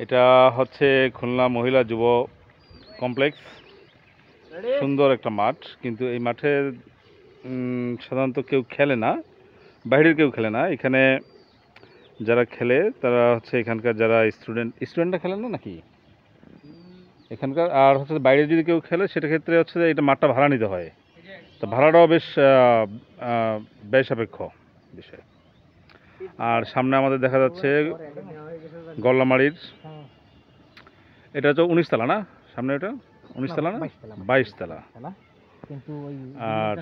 এটা হচ্ছে খুলনা মহিলা যুব কমপ্লেক্স। সুন্দর একটা মাঠ, কিন্তু এই মাঠে সাধারণত কেউ খেলে না, বাইরের কেউ খেলে না। এখানে যারা খেলে তারা হচ্ছে এখানকার যারা স্টুডেন্টরা খেলেন না নাকি এখানকার, আর হচ্ছে বাইরে যদি কেউ খেলে সেটা ক্ষেত্রে হচ্ছে যে এটা মাঠটা ভাড়া নিতে হয়। তো ভাড়াটাও বেশ ব্যয় সাপেক্ষ বিষয়। আর সামনে আমাদের দেখা যাচ্ছে গল্লামারির, এটা হচ্ছে 19 তলা না, সামনে এটা 19 তলা না 22 তলা। আর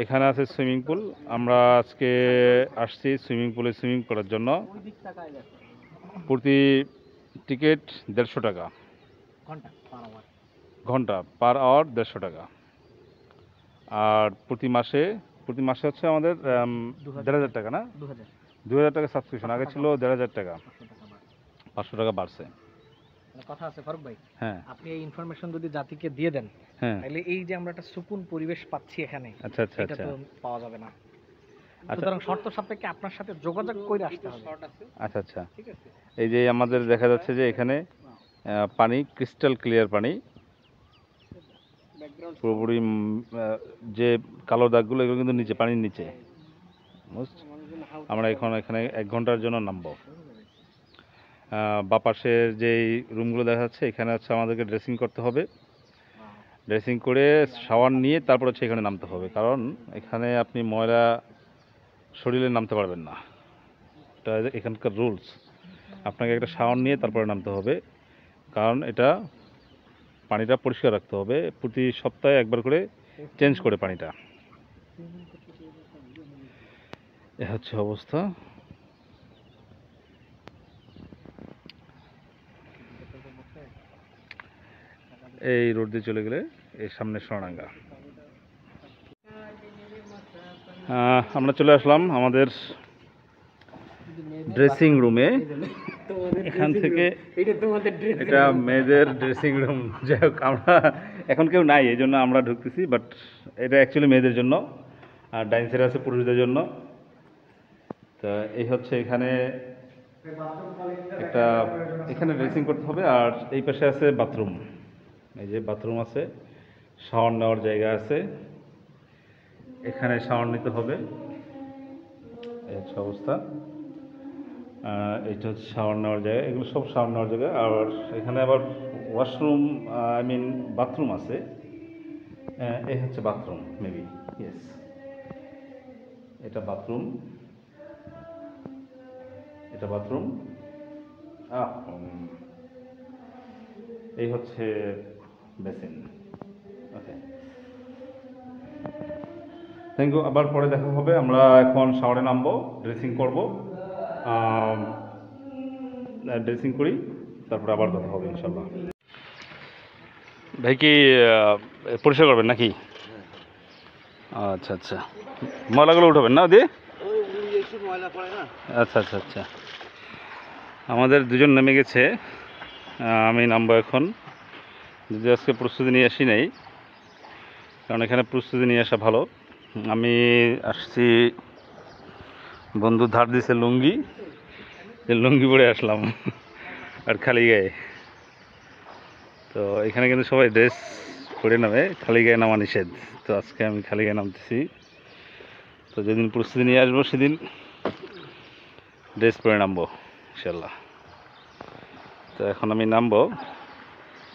এখানে আছে সুইমিং পুল। আমরা আজকে আসছি সুইমিং পুলে সুইমিং করার জন্য। প্রতি টিকিট 150 টাকা, ঘন্টা পার আওয়ার 150 টাকা। আর প্রতি মাসে হচ্ছে আমাদের 1500 টাকা না, 2000 টাকা সাবস্ক্রিপশন। আগে ছিল 1500 টাকা, 500 টাকা বাড়ছে। কথা আছে ফারুক ভাই, হ্যাঁ, আপনি এই ইনফরমেশন যদি জাতিকে দিয়ে দেন, হ্যাঁ, তাহলে এই যে আমরা একটা সুকুন পরিবেশ পাচ্ছি এখানে, আচ্ছা আচ্ছা এটা আচ্ছা তো পাওয়া যাবে না। সুতরাং শর্ত সাপেক্ষে আপনার সাথে যোগাযোগ করে আসতে হবে। আচ্ছা আচ্ছা, ঠিক আছে। এই যে আমাদের দেখা যাচ্ছে যে এখানে পানি ক্রিস্টাল ক্লিয়ার পানি, পুরোপুরি যে কালো দাগগুলো এগুলো কিন্তু নিচে, পানির নিচে। আমরা এখানে 1 ঘন্টার জন্য নামবো। বাপাশের যেই রুমগুলো দেখা যাচ্ছে, এখানে হচ্ছে আমাদেরকে ড্রেসিং করতে হবে। ড্রেসিং করে শাওয়ার নিয়ে তারপর হচ্ছে এখানে নামতে হবে, কারণ এখানে আপনি ময়লা শরীরে নামতে পারবেন না। এটা এখানকার রুলস। আপনাকে একটা শাওয়ার নিয়ে তারপরে নামতে হবে, কারণ এটা পানিটা পরিষ্কার রাখতে হবে। প্রতি সপ্তাহে একবার করে চেঞ্জ করে পানিটা। এ হচ্ছে অবস্থা। এই রোড দিয়ে চলে গেলে এই সামনে সোনাডাঙ্গা। আমরা চলে আসলাম আমাদের ড্রেসিং রুমে। এখান থেকে এটা মেয়েদের ড্রেসিং রুম। যাই হোক, আমরা এখন কেউ নাই, এই জন্য আমরা ঢুকতেছি, বাট এটা অ্যাকচুয়ালি মেয়েদের জন্য, আর ডাইন সাইডে আছে পুরুষদের জন্য। তা এই হচ্ছে এখানে একটা, এখানে ড্রেসিং করতে হবে। আর এই পাশে আছে বাথরুম। এই যে বাথরুম আছে, শাওয়ার নেওয়ার জায়গা আছে, এখানে শাওয়ার নিতে হবে। এই হচ্ছে অবস্থা। এইটা হচ্ছে শাওয়ার নেওয়ার জায়গা, এগুলো সব শাওয়ার নেওয়ার জায়গা। আর এখানে আবার ওয়াশরুম, আই মিন বাথরুম আছে। এই হচ্ছে বাথরুম, মেবি, ইয়েস, এটা বাথরুম, এটা বাথরুম। এই হচ্ছে বেসিন। Okay, thank you. আবার পরে দেখা হবে। আমরা এখন শাওয়ারে নামবো, ড্রেসিং করব, ড্রেসিং করি, তারপরে আবার কথা হবে ইনশাল্লাহ। ভাই কি পরিষ্কার করবেন নাকি? আচ্ছা আচ্ছা, ময়লাগুলো উঠাবেন না দিয়ে? আচ্ছা আচ্ছা আচ্ছা, আমাদের দুজন নেমে গেছে, আমি নামবো এখন। যদি আজকে প্রস্তুতি নিয়ে আসি নাই, কারণ এখানে প্রস্তুতি নিয়ে আসা ভালো। আমি আসছি, বন্ধু ধার দিছে লুঙ্গি, লুঙ্গি পরে আসলাম আর খালি গায়ে। তো এখানে কিন্তু সবাই ড্রেস পরে নামে, খালি গায়ে নামা নিষেধ। তো আজকে আমি খালি গায়ে নামতেছি। তো যেদিন প্রস্তুতি নিয়ে আসবো সেদিন ড্রেস পরে নামবো ইনশাল্লাহ। তো এখন আমি নামবো,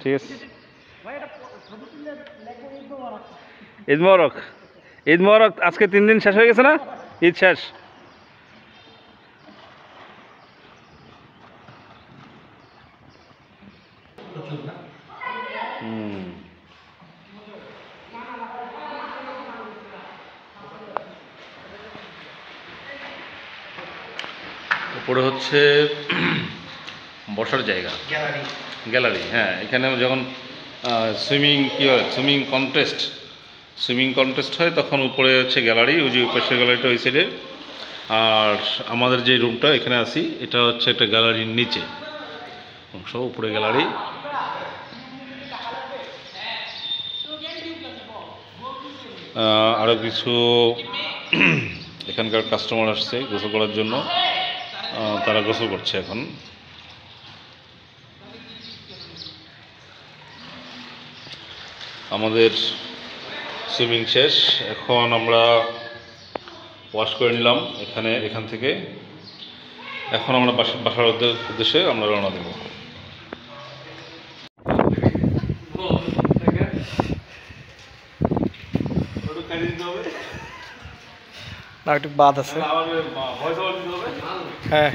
ঠিক আছে। ঈদ মোবারক, ঈদ মোবারক। আজকে 3 দিন শেষ হয়ে গেছে না, ঈদ শেষ। উপরে হচ্ছে বসার জায়গা, গ্যালারি। হ্যাঁ, এখানে যখন সুইমিং কন্টেস্ট হয় তখন উপরে হচ্ছে গ্যালারি, ওই যে পাশের গ্যালারিটা ওই সাইডে। আর আমাদের যে রুমটা এখানে আছি, এটা হচ্ছে একটা গ্যালারির নিচে অংশ, উপরে গ্যালারি। আরও কিছু এখানকার কাস্টমার আসছে গোসল করার জন্য, তারা গোসল করছে এখন। আমাদের সুইমিং শেষ, এখন আমরা ওয়াশ করে নিলাম এখান থেকে। এখন আমরা বাসার উদ্দেশ্যে আমরা রওনা দেব। না একটু বাদ আছে। হ্যাঁ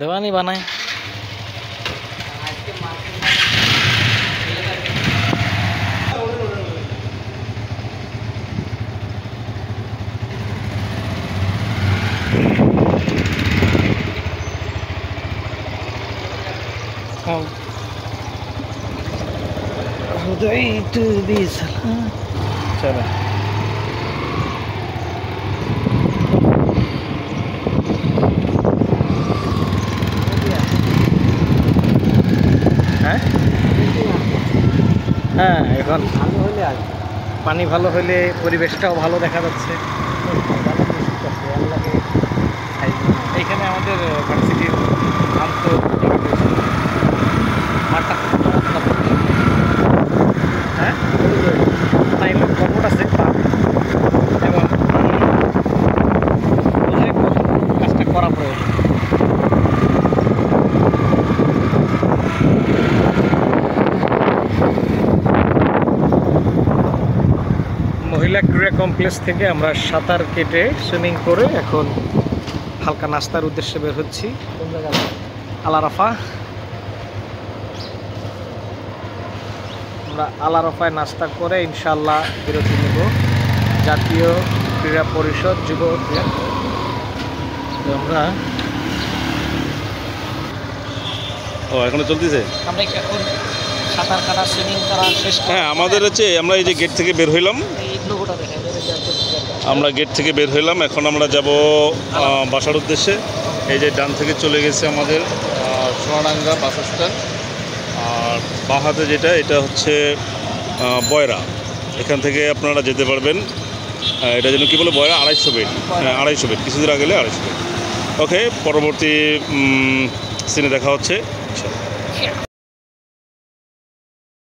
দেওয়ানি বানায়। هديت بسلام. سلام. হ্যাঁ এখন পানি ভালো হলে পরিবেশটাও ভালো দেখা যাচ্ছে। এইখানে আমাদের ভার্সিটির হ্যাঁ টাইমের কমফোর্ট আছে এবং কাজটা করা প্রয়োজন। মহিলা ক্রীড়া কমপ্লেক্স থেকে আমরা সাঁতার কেটে সুইমিং করে এখন হালকা নাস্তার উদ্দেশ্যে বের হচ্ছি আল আরাফা। আমরা আল আরাফায় নাস্তা করে ইনশাআল্লাহ বিরতি নেব জাতীয় ক্রীড়া পরিষদ যুব উদ্যান। আমরা এখনো চলতেছে। আমরা এখন সাঁতার কাটা সুইমিং করা শেষ। হ্যাঁ আমাদের হচ্ছে আমরা এই যে গেট থেকে বের হইলাম, আমরা গেট থেকে বের হইলাম, এখন আমরা যাব বাসার উদ্দেশ্যে। এই যে ডান থেকে চলে গেছে আমাদের সোনাডাঙ্গা বাস স্ট্যান্ড, আর বাঁ হাতে যেটা এটা হচ্ছে বয়রা। এখান থেকে আপনারা যেতে পারবেন, এটা যেন কী বলে বয়রা 250 বেড। হ্যাঁ 250 বেড, কিছুদিন আগে 250 বেড। ওকে, পরবর্তী সিনে দেখা হচ্ছে।